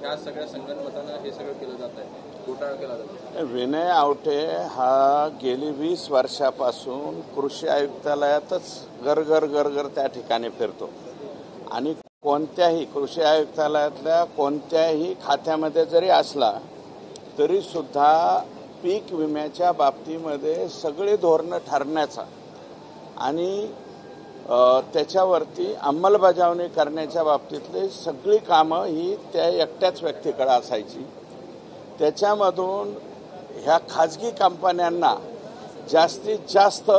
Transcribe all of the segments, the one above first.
ह्या सगळ्या संगनमतानं हे सगळं केलं जात आहे, घोटाळा केला जातो? विनय आवटे हा गेली 20 वर्षापासून कृषी आयुक्तालयातच गरगर त्या ठिकाणी फिरतो आणि कोणत्याही कृषी आयुक्तालयातल्या कोणत्याही खात्यामध्ये जरी असला तरी सुद्धा पीक विम्याच्या बाबतीमध्ये सगळे धोरणं ठरण्याचा आणि त्याच्यावरती अंमलबजावणी करण्याच्या बाबतीतली सगळी कामं ही त्या एकट्याच व्यक्तीकडे असायची। त्याच्यामधून ह्या खाजगी कंपन्यांना जास्तीत जास्त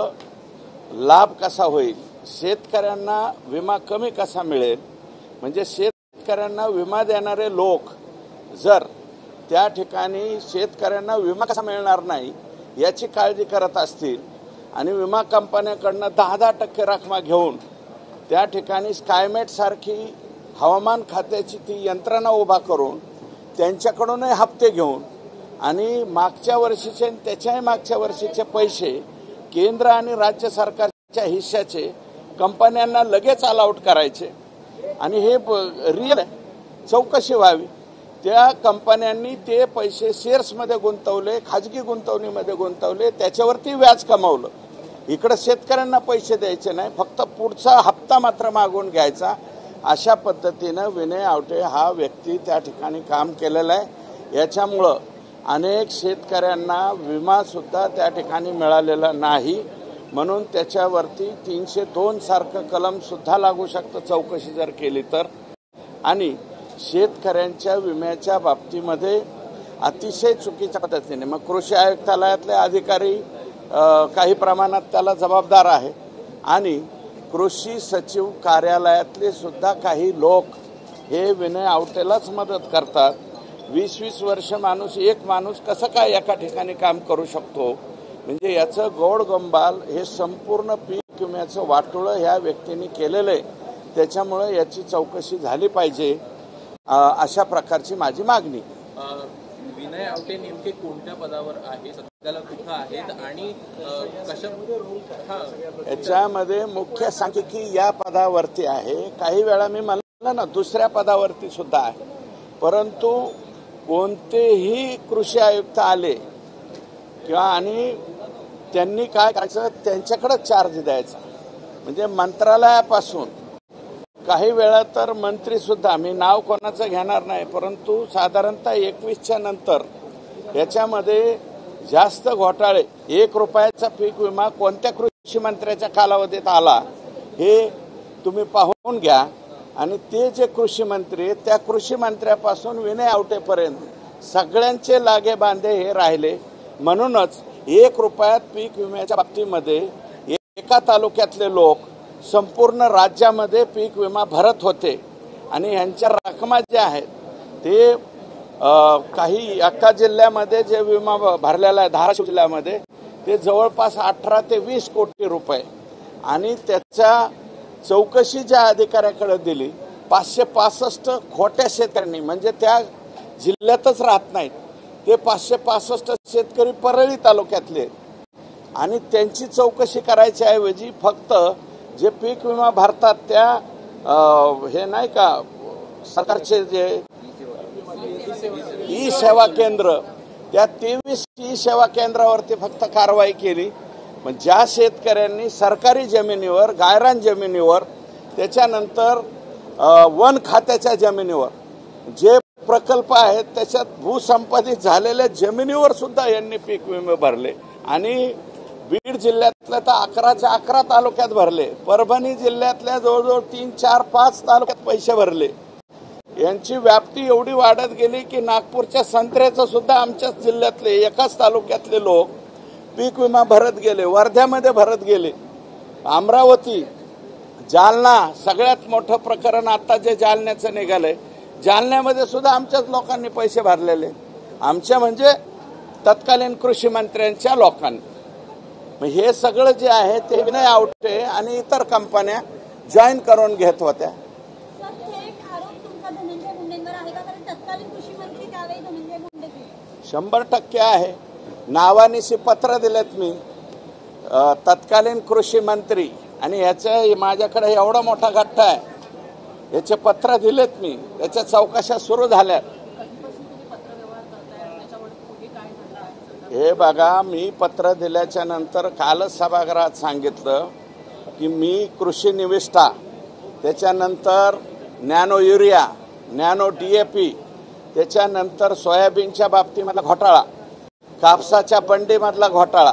लाभ कसा होईल, शेतकऱ्यांना विमा कमी कसा मिळेल, म्हणजे शेतकऱ्यांना विमा देणारे लोक जर त्या ठिकाणी शेतकऱ्यांना विमा कसा मिळणार नाही याची काळजी करत असतील आणि विमा कंपन्यांकडनं 10% रक्कम घेऊन त्या ठिकाणी स्कायमेट सारखी हवामान खात्याची ती यंत्रणा उभा करून त्यांच्याकडूनही हप्ते घेऊन आणि मागच्या वर्षीचे आणि त्याच्याही मागच्या वर्षीचे पैसे केंद्र आणि राज्य सरकारच्या हिश्श्याचे कंपन्यांना लगेच अलाउट करायचे आणि हे रिअल चौकशी व्हावी। त्या कंपन्यांनी ते पैसे शेअर्समध्ये गुंतवले, खाजगी गुंतवणुकीमध्ये गुंतवले, त्याच्यावरती व्याज कमावलं। इकडे शेतकऱ्यांना पैसे द्यायचे नाही, फक्त पुढचा हप्ता मात्र मागून घ्यायचा। अशा पद्धतीनं विनय आवटे हा व्यक्ती त्या ठिकाणी काम केलेलं आहे। याच्यामुळं अनेक शेतकऱ्यांना विमा सुद्धा त्या ठिकाणी मिळालेला नाही, म्हणून त्याच्यावरती 302 सारखं कलम सुद्धा लागू शकतं चौकशी जर केली तर। आणि शेतकऱ्यांच्या विम्याच्या बाबतीमध्ये अतिशय चुकीच्या पद्धतीने मग कृषी आयुक्तालयातले अधिकारी काही प्रमाणात त्याला जबाबदार आहे आणि कृषी सचिव कार्यालयातले सुद्धा काही लोक हे विनय आवटेलाच मदत करतात। 20-20 वर्ष एक माणूस कसं काय एका ठिकाणी काम करू शकतो, म्हणजे याचं गोड गंबाल हे संपूर्ण पीक विम्याचं वाटोळं ह्या व्यक्तीने केलेलं आहे। त्याच्यामुळे याची चौकशी झाली पाहिजे अशा प्रकारची माझी मागणी। विनय आवटे नेमके कोणत्या पदावर आहे, सध्याला कुठं आहेत आणि याच्यामध्ये मुख्य सांख्यिकी या पदावरती आहे, काही वेळा मी म्हणलं ना दुसऱ्या पदावरती सुद्धा आहे, परंतु कोणतेही कृषी आयुक्त आले किंवा आणि त्यांनी काय करायचं त्यांच्याकडे चार्ज द्यायचा, म्हणजे मंत्रालयापासून काही वेळा तर मंत्री सुद्धा, मी नाव कोणाचं घेणार नाही, परंतु साधारणतः 21च्या नंतर याच्यामध्ये जास्त घोटाळे, 1 रुपयाचा पीक विमा कोणत्या कृषी मंत्र्याच्या कालावधीत आला हे तुम्ही पाहून घ्या आणि ते जे कृषी मंत्री आहेत त्या कृषी मंत्र्यापासून विनय आवटेपर्यंत सगळ्यांचे लागे बांधे हे राहिले। म्हणूनच 1 रुपयात पीक विम्याच्या बाबतीमध्ये एका तालुक्यातले लोक संपूर्ण राज्यामध्ये पीक विमा भरत होते आणि यांच्या रकमा ज्या आहेत ते काही एका जिल्ह्यामध्ये जे विमा भरलेला आहे धाराशिव जिल्ह्यामध्ये ते जवळपास 18 ते 20 कोटी रुपये आणि त्याच्या चौकशी ज्या अधिकाऱ्याकडे दिली 565 खोट्या शेतकऱ्यांनी, म्हणजे त्या जिल्ह्यातच राहत नाहीत ते 565 शेतकरी परळी तालुक्यातले आणि त्यांची चौकशी करायच्या ऐवजी फक्त जे पीक विमा भरतात त्या हे नाही का सरकारचे जे ई सेवा केंद्र त्या 23 ई सेवा केंद्रावरती फक्त कारवाई केली। पण ज्या शेतकऱ्यांनी सरकारी जमिनीवर, गायरान जमिनीवर, त्याच्यानंतर वन खात्याच्या जमिनीवर जे प्रकल्प आहेत त्याच्यात भूसंपादित झालेल्या जमिनीवर सुद्धा यांनी पीक विमे भरले आणि बीड जिल्ह्यातल्या तर 11च्या 11 तालुक्यात भरले, परभणी जिल्ह्यातल्या जवळजवळ 3, 4, 5 तालुक्यात पैसे भरले। यांची व्याप्ती एवढी वाढत गेली की नागपूरच्या संत्र्याचं सुद्धा आमच्याच जिल्ह्यातले एकाच तालुक्यातले लोक पीक विमा भरत गेले, वर्ध्यामध्ये भरत गेले, अमरावती, जालना, सगळ्यात मोठं प्रकरण आता जे जालन्याचं निघालंय, जालन्यामध्ये सुद्धा आमच्याच लोकांनी पैसे भरलेले, आमच्या म्हणजे तत्कालीन कृषी मंत्र्यांच्या लोकांनी। हे सगळं जे आहे ते विनय आवटे आणि इतर कंपन्या जॉईन करून घेत होत्या। 100% आहे। नावानिशी पत्र दिलेत मी तत्कालीन कृषी मंत्री आणि याचं माझ्याकडे एवढा मोठा गठ्ठा आहे, याचे पत्र दिलेत मी, याच्या चौकशा सुरू झाल्या हे बघा, मी पत्र दिल्याच्या नंतर कालच सभागृहात सांगितलं की मी कृषी निविष्ठा, त्याच्यानंतर नॅनो युरिया, नॅनो DAP, त्याच्यानंतर सोयाबीनच्या बाबतीमधला घोटाळा, कापसाच्या बंडीमधला घोटाळा,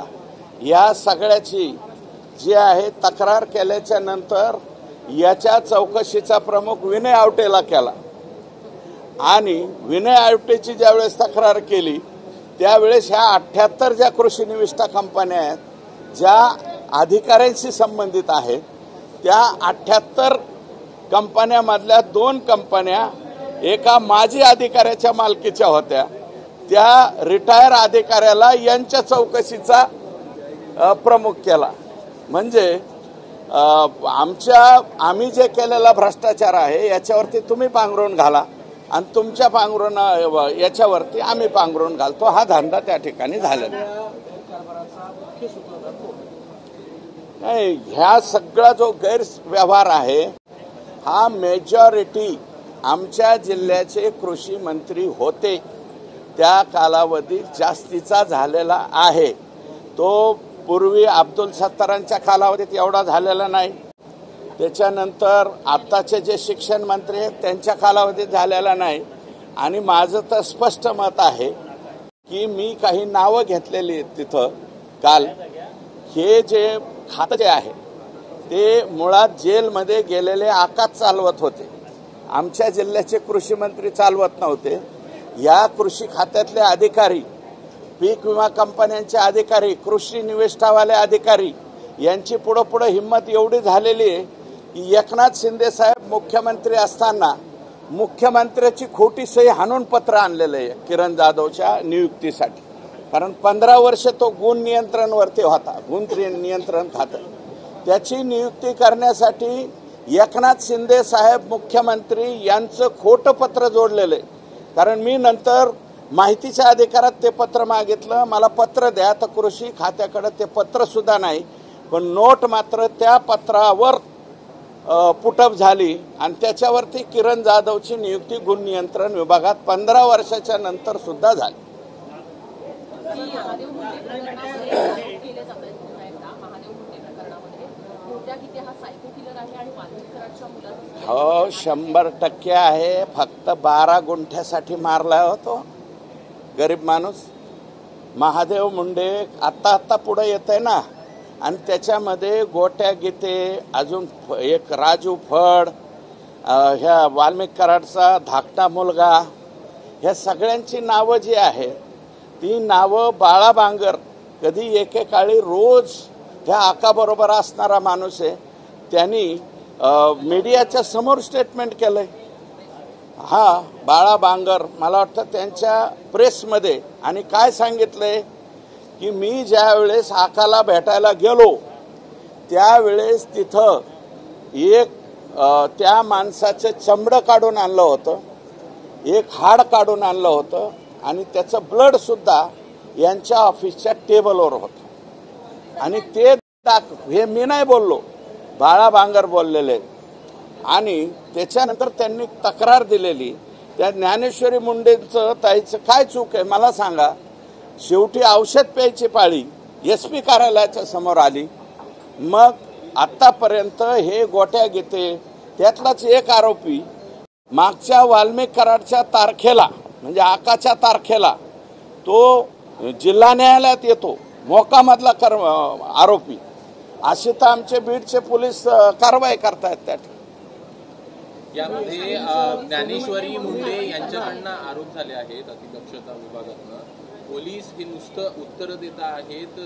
या सगळ्याची जी आहे तक्रार केल्याच्या नंतर याच्या चौकशीचा प्रमुख विनय आवटेला केला आणि विनय आवटेची ज्यावेळेस तक्रार केली त्यावेळेस ह्या 78 ज्या कृषी निविष्ठा कंपन्या आहेत, ज्या अधिकाऱ्यांशी संबंधित आहेत, त्या 78 कंपन्यामधल्या 2 कंपन्या एका माजी अधिकाऱ्याच्या मालकीच्या होत्या. त्या रिटायर अधिकाऱ्याला यांच्या चौकशीचा प्रमुख केला. म्हणजे आम्ही जे केलेला भ्रष्टाचार आहे याच्यावरती तुम्ही पांघरून घाला आणि तुमच्या पांघरून याच्यावरती आम्ही पांघरून घालतो, हा धंदा त्या ठिकाणी झालेला नाही. ह्या सगळा जो गैरव्यवहार आहे हा मेजॉरिटी आमच्या जिल्ह्याचे कृषी मंत्री होते त्या कालावधीत जास्तीचा झालेला आहे. तो पूर्वी अब्दुल सत्तारांच्या कालावधीत एवढा झालेला नाही. त्याच्यानंतर आत्ताचे जे शिक्षण मंत्री आहेत त्यांच्या कालावधीत झालेला नाही. आणि माझं तर स्पष्ट मत आहे की मी काही नावं घेतलेली आहेत तिथं काल. हे जे खातं जे आहे ते मुळात जेलमध्ये गेलेले आकाश चालवत होते, आमच्या जिल्ह्याचे कृषी मंत्री चालवत नव्हते. या कृषी खात्यातले अधिकारी, पीक विमा कंपन्यांचे अधिकारी, कृषी निविष्ठावाले अधिकारी यांची पुढं हिंमत एवढी झालेली आहे की एकनाथ शिंदे साहेब मुख्यमंत्री असताना मुख्यमंत्र्याची खोटी सही हाणून पत्र आणलेलं आहे किरण जाधवच्या नियुक्तीसाठी. कारण 15 वर्ष तो गुण नियंत्रणवरती होता, गुण नियंत्रण खातं. त्याची नियुक्ती करण्यासाठी एकनाथ शिंदे साहेब मुख्यमंत्री यांचं खोटं पत्र जोडलेलं आहे. कारण मी नंतर माहितीच्या अधिकारात ते पत्र मागितलं, मला पत्र द्या, तर कृषी खात्याकडे ते पत्र सुद्धा नाही. पण नोट मात्र त्या पत्रावर पुटअप झाली आणि त्याच्यावरती किरण जाधवची नियुक्ती गुण नियंत्रण विभागात 15 वर्षाच्या नंतर सुद्धा झाली. हो, 100% आहे. फक्त 12 गुंठ्यासाठी मारला होतो गरीब माणूस. महादेव मुंडे आत्ता पुढे येत आहे ना, आणि त्याच्यामध्ये गोट्या गीते, अजून एक राजू फड, ह्या वाल्मिक कराडचा धाकटा मुलगा, ह्या सगळ्यांची नावं जी आहेत ती नावं बाळा बांगर, कधी एकेकाळी रोज ह्या आकाबरोबर असणारा माणूस आहे, त्यांनी मीडियाच्या समोर स्टेटमेंट केलंय. हा बाळा बांगर, मला वाटतं त्यांच्या प्रेसमध्ये, आणि काय सांगितलंय की मी ज्या वेळेस आकाला भेटायला गेलो त्यावेळेस तिथं एक त्या माणसाचं चमडं काढून आणलं होतं, एक हाड काढून आणलं होतं आणि त्याचं ब्लड सुद्धा यांच्या ऑफिसच्या टेबलवर होतं. आणि ते हे मी नाही बोललो, बाळा बांगर बोललेले. आणि त्याच्यानंतर त्यांनी तक्रार दिलेली. त्या ज्ञानेश्वरी मुंडेंचं ताईचं काय चूक आहे मला सांगा. शेवटी औषध प्यायची पाळी SP कार्यालयाच्या समोर आली. मग आत्तापर्यंत हे गोट्या घेते त्यातलाच एक आरोपी मागच्या वाल्मिक कराडच्या तारखेला, म्हणजे आकाच्या तारखेला, तो जिल्हा न्यायालयात येतो, मोकामधला आरोपी. असे तर आमचे बीडचे पोलीस कारवाई करतायत. त्या यामध्ये ज्ञानेश्वरी मुंडे यांच्याकडनं आरोप झाले आहेत अतिदक्षता विभागातनं. पोलीस हे नुसतं उत्तर देत आहेत,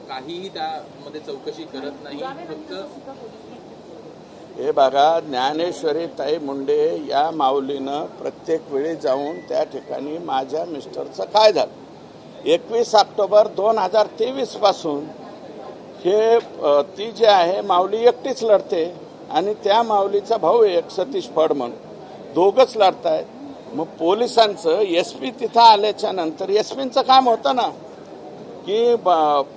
काहीही त्यामध्ये चौकशी करत नाही. फक्त हे बघा, ज्ञानेश्वरी ताई मुंडे या माऊलीनं प्रत्येक वेळी जाऊन त्या ठिकाणी माझ्या मिस्टरचं काय झालं, 21 ऑक्टोबर 2023 पासून हे ती जे आहे माऊली एकटीच लढते आणि त्या माऊलीचा भाऊ एक सतीश फड म्हणून, दोघंच लढतायत. मग पोलिसांचं SP तिथं आल्याच्या नंतर SPचं काम होतं ना की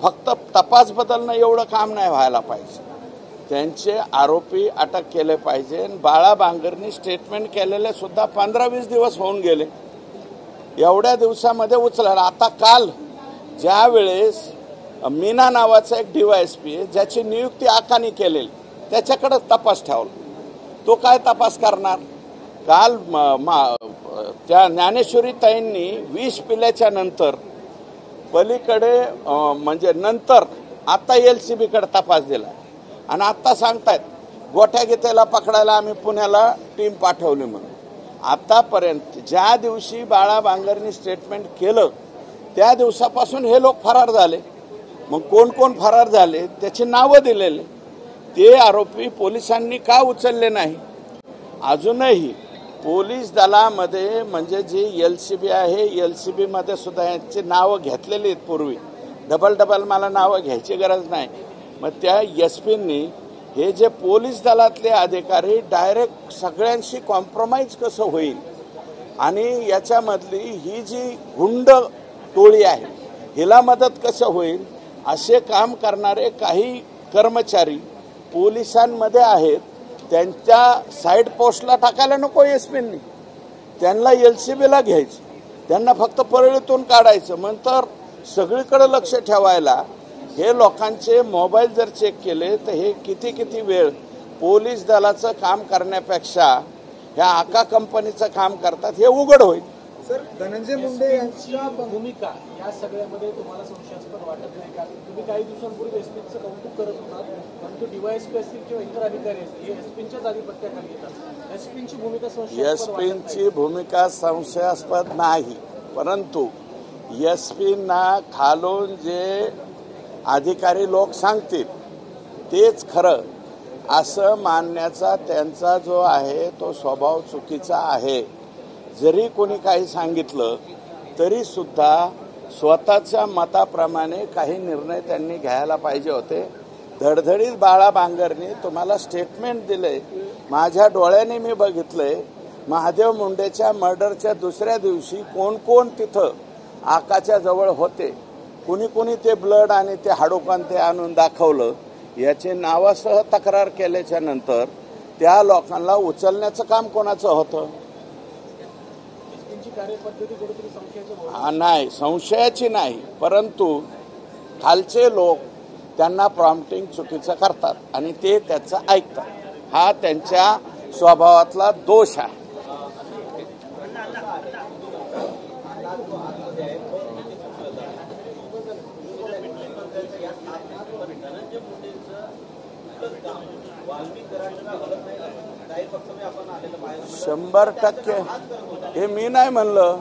फक्त तपास बदलणं, एवढं काम नाही व्हायला पाहिजे. त्यांचे आरोपी अटक केले पाहिजे. बाळा बांगरनी स्टेटमेंट केलेले सुद्धा 15-20 दिवस होऊन गेले. एवढ्या दिवसामध्ये उचलला. आता काल ज्या वेळेस मीना नावाचा एक DYSP आहे ज्याची नियुक्ती आकानी केलेली त्याच्याकडे तपास ठेवला, तो काय तपास करणार? काल त्या ज्ञानेश्वरी ताईंनी विष पिल्याच्या नंतर पलीकडे म्हणजे नंतर आता LCB कडे तपास दिला आणि आता सांगतायत गोठ्या गीतेला पकडायला आम्ही पुण्याला टीम पाठवली म्हणून. आतापर्यंत ज्या दिवशी बाळा बांगरनी स्टेटमेंट केलं त्या दिवसापासून हे लोक फरार झाले. मग कोण कोण फरार झाले त्याची नावं दिलेले, ते आरोपी पोलिसांनी का उचलले नाही? अजूनही पोलीस दलामध्ये म्हणजे जी LCB आहे LCB मध्ये सुद्धा यांची नावं घेतलेली आहेत पूर्वी. डबल मला नावं घ्यायची गरज नाही. मग त्या SPंनी हे जे पोलीस दलातले अधिकारी डायरेक्ट सगळ्यांशी कॉम्प्रोमाइज कसं होईल आणि याच्यामधली ही जी गुंड टोळी आहे हिला मदत कसं होईल असे काम करणारे काही कर्मचारी पोलिसांमध्ये आहेत. त्यांच्या साईड पोस्टला टाकायला नको SPंनी, त्यांना LCBला घ्यायचं, त्यांना फक्त परळीतून काढायचं. नंतर सगळीकडे लक्ष ठेवायला हे लोकांचे मोबाईल जर चेक केले तर हे किती वेळ पोलीस दलाचं काम करण्यापेक्षा ह्या आका कंपनीचं काम करतात हे उघड होईल. सर, धनंजय मुंडे यांची भूमिका या सगळ्यामध्ये तुम्हाला संशयास्पद वाटत नाही का? तुम्ही काही दिवसांपूर्वी SPचं कौतुक करत होतात, परंतु DYSP असतील किंवा इतर अधिकारी असतील हे SPच्याच आधिपत्याखाली येतात. SPची भूमिका SPची भूमिका संशयास्पद नाही, परंतु SPंना खालून जे अधिकारी लोक सांगतील तेच खरं असं मानण्याचा त्यांचा जो आहे तो स्वभाव चुकीचा आहे. जरी कोणी काही सांगितलं तरी सुद्धा स्वतःच्या मताप्रमाणे काही निर्णय त्यांनी घ्यायला पाहिजे होते. धडधडीत बाळा बांगरनी तुम्हाला स्टेटमेंट दिले, माझ्या डोळ्याने मी बघितलंय. महादेव मुंडेच्या मर्डरच्या दुसऱ्या दिवशी कोण कोण तिथं आकाच्या जवळ होते, कुणी ते ब्लड आणि ते हाडोकान ते आणून दाखवलं. याचे नावासह तक्रार केल्याच्या नंतर त्या लोकांना उचलण्याचं काम कोणाचं होतं? नाही, संशयाची नाही, परंतु खालचे लोक त्यांना प्रॉम्प्टिंग चुकीचं करतात आणि ते त्याचं ऐकतात. हा त्यांच्या स्वभावातला दोष आहे. शंभर टक्के हे मी नाही म्हणलं.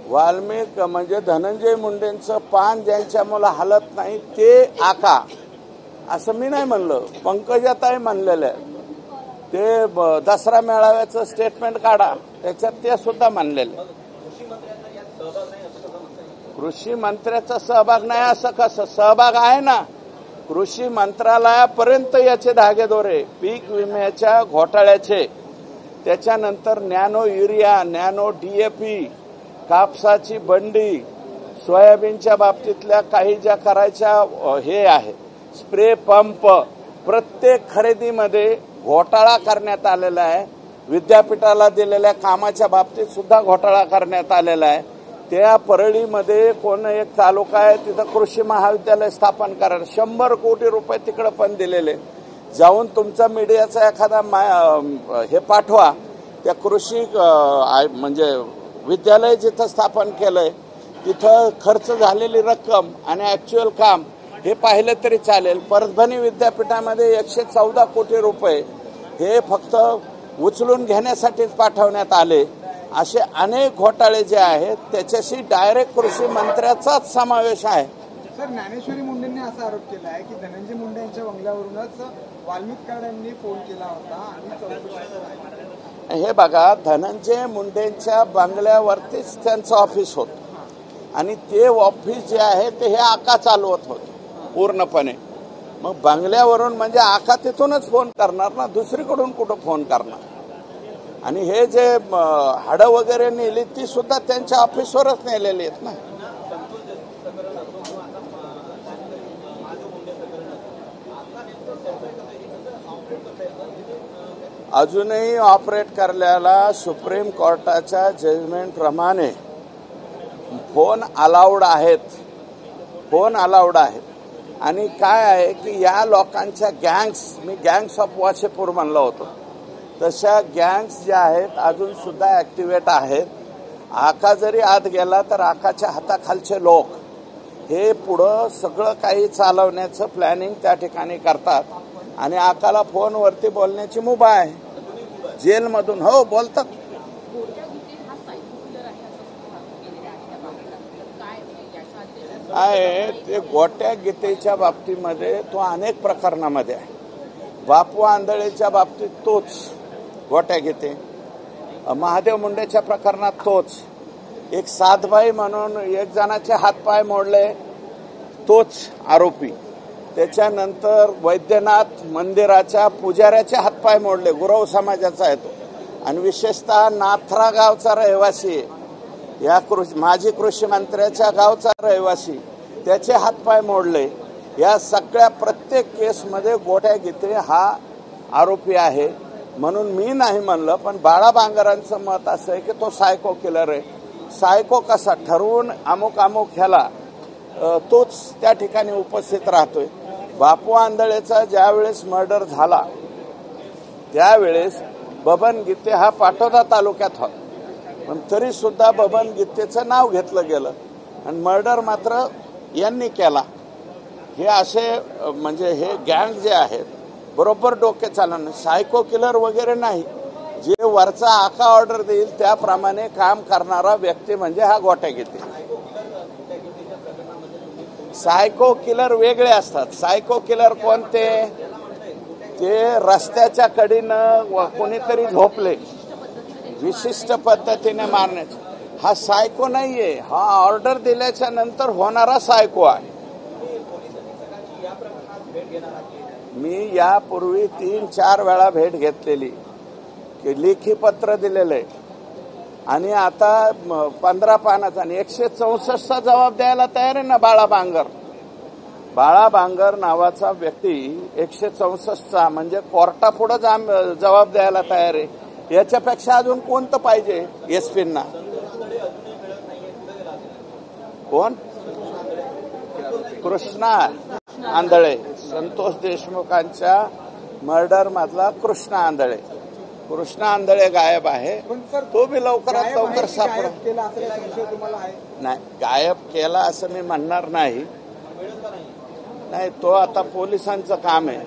वाल्मिक म्हणजे धनंजय मुंडेंचं पान ज्यांच्यामुळे हलत नाही ते आका असं मी नाही म्हणलं. पंकजाताई म्हणलेलं ते दसरा मेळाव्याचं स्टेटमेंट काढा, त्याच्यात ते सुद्धा म्हणलेले. कृषी मंत्र्याचा सहभाग नाही असं कसं? सहभाग आहे ना. कृषी मंत्रालयापर्यंत याचे धागेदोरे, पीक विम्याच्या घोटाळ्याचे, त्याच्यानंतर नॅनो युरिया, नॅनो DAP, कापसाची बंडी, सोयाबीनच्या बाबतीतल्या काही ज्या करायच्या हे आहे स्प्रे पंप, प्रत्येक खरेदीमध्ये घोटाळा करण्यात आलेला आहे. विद्यापीठाला दिलेल्या कामाच्या बाबतीत सुद्धा घोटाळा करण्यात आलेला आहे. त्या परळीमध्ये कोण एक तालुका आहे तिथं कृषी महाविद्यालय स्थापन करायला 100 कोटी रुपये तिकडं पण दिलेले. जाऊन तुमचा मीडियाचा एखादा हे पाठवा, त्या कृषी म्हणजे विद्यालय जिथं स्थापन केलंय तिथं खर्च झालेली रक्कम आणि ऍक्च्युअल काम हे पाहिलं तरी चालेल. परभणी विद्यापीठामध्ये 114 कोटी रुपये हे फक्त उचलून घेण्यासाठीच पाठवण्यात आले. असे अनेक घोटाळे जे आहेत त्याच्याशी डायरेक्ट कृषी मंत्र्याचाच समावेश आहे. सर, ज्ञानेश्वरी मुंडेंनी असा आरोप केला आहे की धनंजय मुंडे यांच्या बंगल्यावरूनच वाल्मिक कराडांनी फोन केला होता आणि चौकशी. हे बघा, धनंजय मुंडेंच्या बंगल्यावरतीच त्यांचं ऑफिस होतं आणि ते ऑफिस जे आहे ते हे आका चालवत होते पूर्णपणे. मग बंगल्यावरून म्हणजे आका तिथूनच फोन करणार ना, दुसरीकडून कुठं फोन करणार? आणि हे जे हाडं वगैरे नेली ती सुद्धा त्यांच्या ऑफिसवरच नेलेली आहेत ना. अजूनही ऑपरेट करण्याला सुप्रीम कोर्टाच्या जजमेंट प्रमाणे फोन अलाउड आहेत. फोन अलाउड आहेत. आणि काय आहे की या लोकांच्या गँग्स, मी गँग्स ऑफ वाशेपूर म्हणलं होतं, तशा गँग्स ज्या आहेत अजून सुद्धा ॲक्टिवेट आहेत. आका जरी आत गेला तर आकाच्या हाताखालचे लोक हे पुढं सगळं काही चालवण्याचं प्लॅनिंग त्या ठिकाणी करतात. आणि आकाला फोनवरती बोलण्याची मुभा आहे जेलमधून. हो बोलतात. आहे ते गोट्या गीतेच्या बाबतीमध्ये तो अनेक प्रकरणामध्ये आहे. बापू आंधळेच्या बाबतीत तोच गोट्या गीते, महादेव मुंडेच्या प्रकरणात तोच, एक साधबाई म्हणून एक जणाचे हातपाय मोडले तोच आरोपी. त्याच्यानंतर वैद्यनाथ मंदिराच्या पुजाऱ्याचे हातपाय मोडले, गुरव समाजाचा आहे तो, आणि विशेषतः नाथरा गावचा रहिवासी, या माजी कृषी मंत्र्याच्या गावचा रहिवासी, त्याचे हातपाय मोडले. या सगळ्या प्रत्येक केसमध्ये गोट्या गीते हा आरोपी आहे. म्हणून मी नाही म्हणलं, पण बाळा बांगरांचं मत असं आहे की तो सायको किलर आहे. सायको कसा ठरवून अमुक ह्याला तोच त्या ठिकाणी उपस्थित राहतोय. बापू आंधळेचा ज्यावेळेस मर्डर झाला त्यावेळेस बबन गीते हा पाटोदा तालुक्यात होता, पण तरी सुद्धा बबन गीतेचं नाव घेतलं गेलं आणि मर्डर मात्र यांनी केला. हे असे म्हणजे हे गँग जे आहेत बरोबर डोके चालवणं, सायको किलर वगैरे नाही. जे वरचा आका ऑर्डर देईल त्याप्रमाणे काम करणारा व्यक्ती म्हणजे हा गोट्या गीते. सायको किलर वेगळे असतात. सायको किलर कोणते? ते रस्त्याच्या कडीनं कोणीतरी झोपले विशिष्ट पद्धतीने मारण्याचे, हा सायको नाहीये. हा ऑर्डर दिल्याच्या नंतर होणारा सायको आहे. मी यापूर्वी 3-4 वेळा भेट घेतलेली, लेखी पत्र दिलेलं आहे, आणि आता 15 पानाचा आणि 164चा जबाब द्यायला तयार आहे ना बाळा बांगर. बाळा बांगर नावाचा व्यक्ती 164चा म्हणजे कोर्टापुढे जबाब द्यायला तयार आहे. याच्यापेक्षा अजून कोणतं पाहिजे एसपींना? कोण? कृष्णा आंधळे, संतोष देशमुखांच्या मर्डर मधला कृष्णा आंधळे. कृष्णा आंधळे गायब आहे, तो बी लवकरात लवकर सापडेल. नाही, गायब केला असं मी म्हणणार नाही. तो आता पोलिसांचं काम आहे.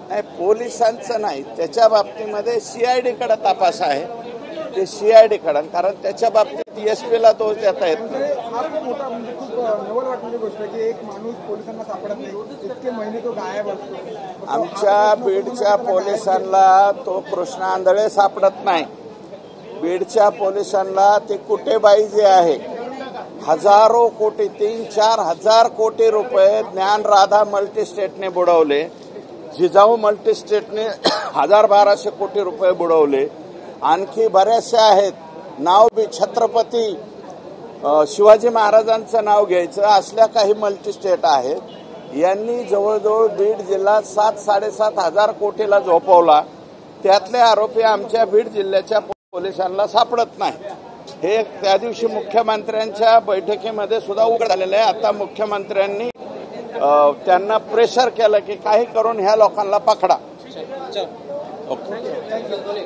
नाही, पोलिसांचं नाही, त्याच्या बाबतीमध्ये सीआयडी कडे तपास आहे. ते सीआयडी कडे, कारण त्याच्या बाबतीत एसपीला दोष देता येत नाही. आमच्या बीडच्या पोलिसांना तो कृष्णा आंधळे सापडत नाही. बीडच्या पोलिसांना ते कुटेबाई जे आहे, हजारो कोटी, 3-4 हजार कोटी रुपये ज्ञानराधा मल्टीस्टेटने बुडवले. जिजाऊ मल्टीस्टेटने 1000-1200 कोटी रुपये बुडवले. आणखी बऱ्याचशा आहेत. नाव बी छत्रपती शिवाजी महाराजांचं नाव घ्यायचं असल्या काही मल्टीस्टेट आहेत. यांनी जवळजवळ बीड जिल्हा 7-7.5 हजार कोटीला झोपवला. त्यातले आरोपी आमच्या बीड जिल्ह्याच्या पोलिसांना सापडत नाही. हे त्या दिवशी मुख्यमंत्र्यांच्या बैठकीमध्ये सुद्धा उघड झालेलं आहे. आता मुख्यमंत्र्यांनी त्यांना प्रेशर केलं की काही करून ह्या लोकांना पकडा. ओके.